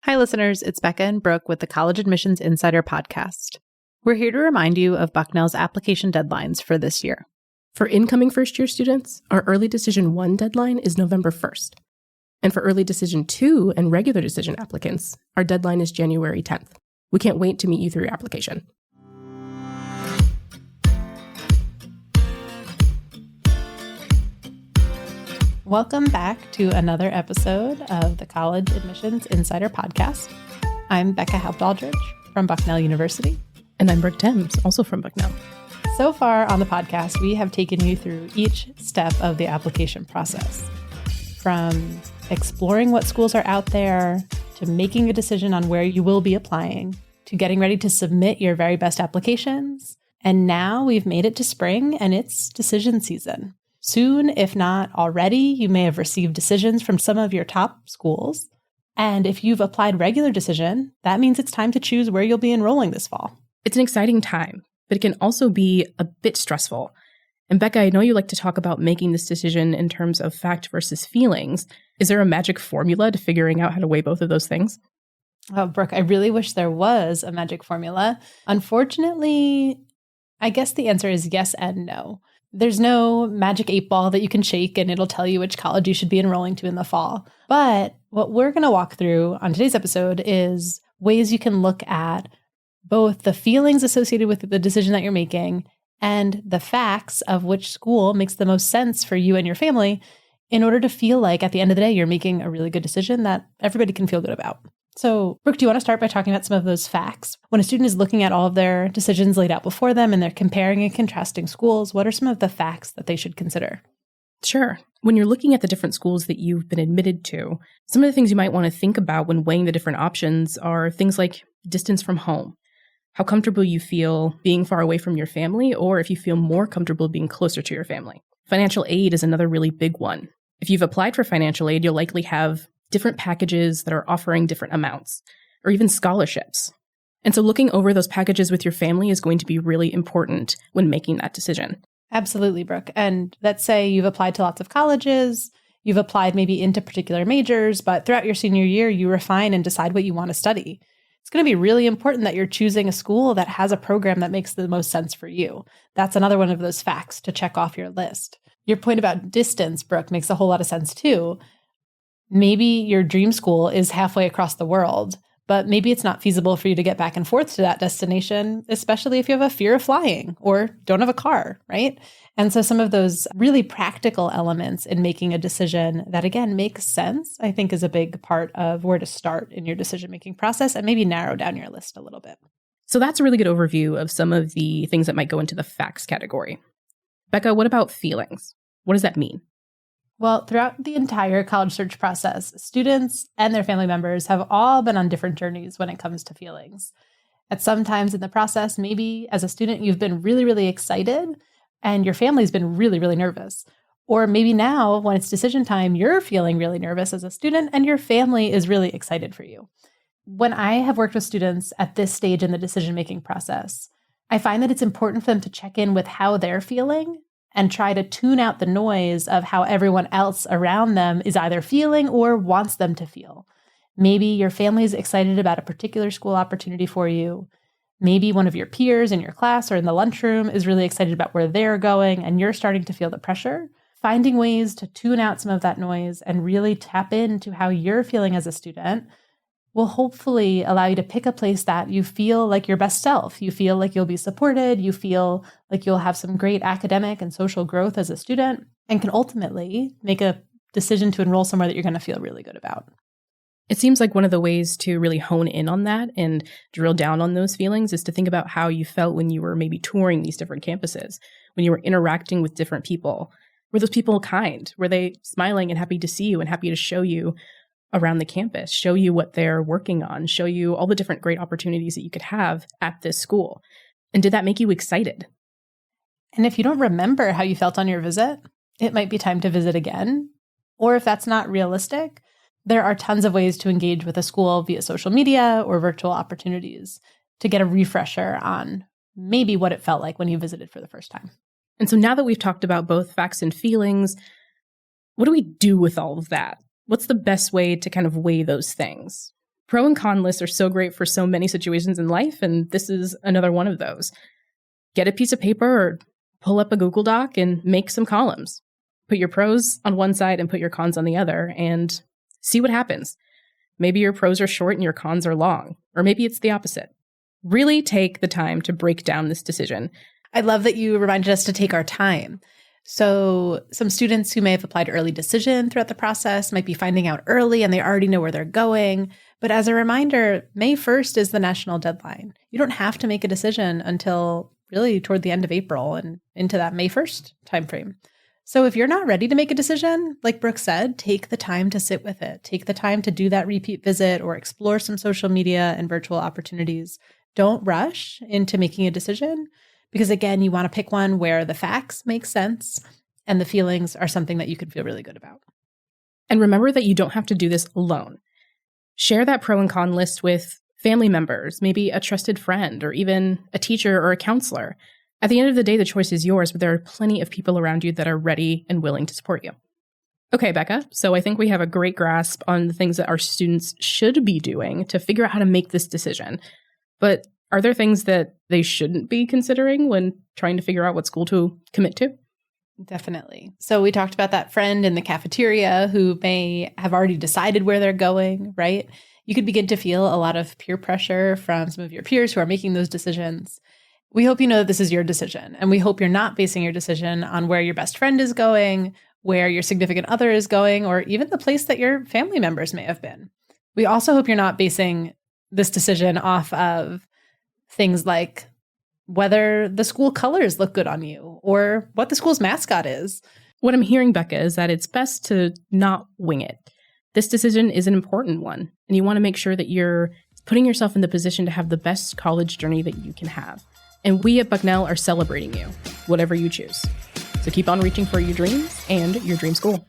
Hi, listeners. It's Becca and Brooke with the College Admissions Insider podcast. We're here to remind you of Bucknell's application deadlines for this year. For incoming first-year students, our Early Decision 1 deadline is November 1st. And for Early Decision 2 and Regular Decision applicants, our deadline is January 10th. We can't wait to meet you through your application. Welcome back to another episode of the College Admissions Insider podcast. I'm Becca Haupt-Aldrich from Bucknell University. And I'm Brooke Thames, also from Bucknell. So far on the podcast, we have taken you through each step of the application process. From exploring what schools are out there, to making a decision on where you will be applying, to getting ready to submit your very best applications. And now we've made it to spring and it's decision season. Soon, if not already, you may have received decisions from some of your top schools. And if you've applied regular decision, that means it's time to choose where you'll be enrolling this fall. It's an exciting time, but it can also be a bit stressful. And Becca, I know you like to talk about making this decision in terms of fact versus feelings. Is there a magic formula to figuring out how to weigh both of those things? Oh, Brooke, I really wish there was a magic formula. Unfortunately, I guess the answer is yes and no. There's no magic 8-ball that you can shake and it'll tell you which college you should be enrolling to in the fall. But what we're going to walk through on today's episode is ways you can look at both the feelings associated with the decision that you're making and the facts of which school makes the most sense for you and your family in order to feel like at the end of the day, you're making a really good decision that everybody can feel good about. So, Brooke, do you want to start by talking about some of those facts? When a student is looking at all of their decisions laid out before them and they're comparing and contrasting schools, what are some of the facts that they should consider? Sure. When you're looking at the different schools that you've been admitted to, some of the things you might want to think about when weighing the different options are things like distance from home, how comfortable you feel being far away from your family, or if you feel more comfortable being closer to your family. Financial aid is another really big one. If you've applied for financial aid, you'll likely have different packages that are offering different amounts, or even scholarships. And so looking over those packages with your family is going to be really important when making that decision. Absolutely, Brooke. And let's say you've applied to lots of colleges, you've applied maybe into particular majors, but throughout your senior year, you refine and decide what you want to study. It's going to be really important that you're choosing a school that has a program that makes the most sense for you. That's another one of those facts to check off your list. Your point about distance, Brooke, makes a whole lot of sense too. Maybe your dream school is halfway across the world, but maybe it's not feasible for you to get back and forth to that destination, especially if you have a fear of flying or don't have a car, right? And so some of those really practical elements in making a decision that, again, makes sense, I think is a big part of where to start in your decision-making process and maybe narrow down your list a little bit. So that's a really good overview of some of the things that might go into the facts category. Becca, what about feelings? What does that mean? Well, throughout the entire college search process, students and their family members have all been on different journeys when it comes to feelings. At some times in the process, maybe as a student, you've been really, really excited and your family's been really, really nervous. Or maybe now when it's decision time, you're feeling really nervous as a student and your family is really excited for you. When I have worked with students at this stage in the decision-making process, I find that it's important for them to check in with how they're feeling and try to tune out the noise of how everyone else around them is either feeling or wants them to feel. Maybe your family is excited about a particular school opportunity for you. Maybe one of your peers in your class or in the lunchroom is really excited about where they're going and you're starting to feel the pressure. Finding ways to tune out some of that noise and really tap into how you're feeling as a student will hopefully allow you to pick a place that you feel like your best self. You feel like you'll be supported. You feel like you'll have some great academic and social growth as a student and can ultimately make a decision to enroll somewhere that you're going to feel really good about. It seems like one of the ways to really hone in on that and drill down on those feelings is to think about how you felt when you were maybe touring these different campuses, when you were interacting with different people. Were those people kind? Were they smiling and happy to see you and happy to show you around the campus, show you what they're working on, show you all the different great opportunities that you could have at this school? And did that make you excited? And if you don't remember how you felt on your visit, it might be time to visit again. Or if that's not realistic, there are tons of ways to engage with a school via social media or virtual opportunities to get a refresher on maybe what it felt like when you visited for the first time. And so now that we've talked about both facts and feelings, what do we do with all of that? What's the best way to kind of weigh those things? Pro and con lists are so great for so many situations in life, and this is another one of those. Get a piece of paper or pull up a Google Doc and make some columns. Put your pros on one side and put your cons on the other and see what happens. Maybe your pros are short and your cons are long, or maybe it's the opposite. Really take the time to break down this decision. I love that you reminded us to take our time. So some students who may have applied early decision throughout the process might be finding out early and they already know where they're going. But as a reminder, May 1st is the national deadline. You don't have to make a decision until really toward the end of April and into that May 1st timeframe. So if you're not ready to make a decision, like Brooke said, take the time to sit with it. Take the time to do that repeat visit or explore some social media and virtual opportunities. Don't rush into making a decision because, again, you want to pick one where the facts make sense and the feelings are something that you can feel really good about. And remember that you don't have to do this alone. Share that pro and con list with family members, maybe a trusted friend, or even a teacher or a counselor. At the end of the day, the choice is yours, but there are plenty of people around you that are ready and willing to support you. Okay, Becca, so I think we have a great grasp on the things that our students should be doing to figure out how to make this decision. But are there things that they shouldn't be considering when trying to figure out what school to commit to? Definitely. So we talked about that friend in the cafeteria who may have already decided where they're going, right? You could begin to feel a lot of peer pressure from some of your peers who are making those decisions. We hope you know that this is your decision, and we hope you're not basing your decision on where your best friend is going, where your significant other is going, or even the place that your family members may have been. We also hope you're not basing this decision off of things like whether the school colors look good on you or what the school's mascot is. What I'm hearing, Becca, is that it's best to not wing it. This decision is an important one, and you want to make sure that you're putting yourself in the position to have the best college journey that you can have. And we at Bucknell are celebrating you, whatever you choose. So keep on reaching for your dreams and your dream school.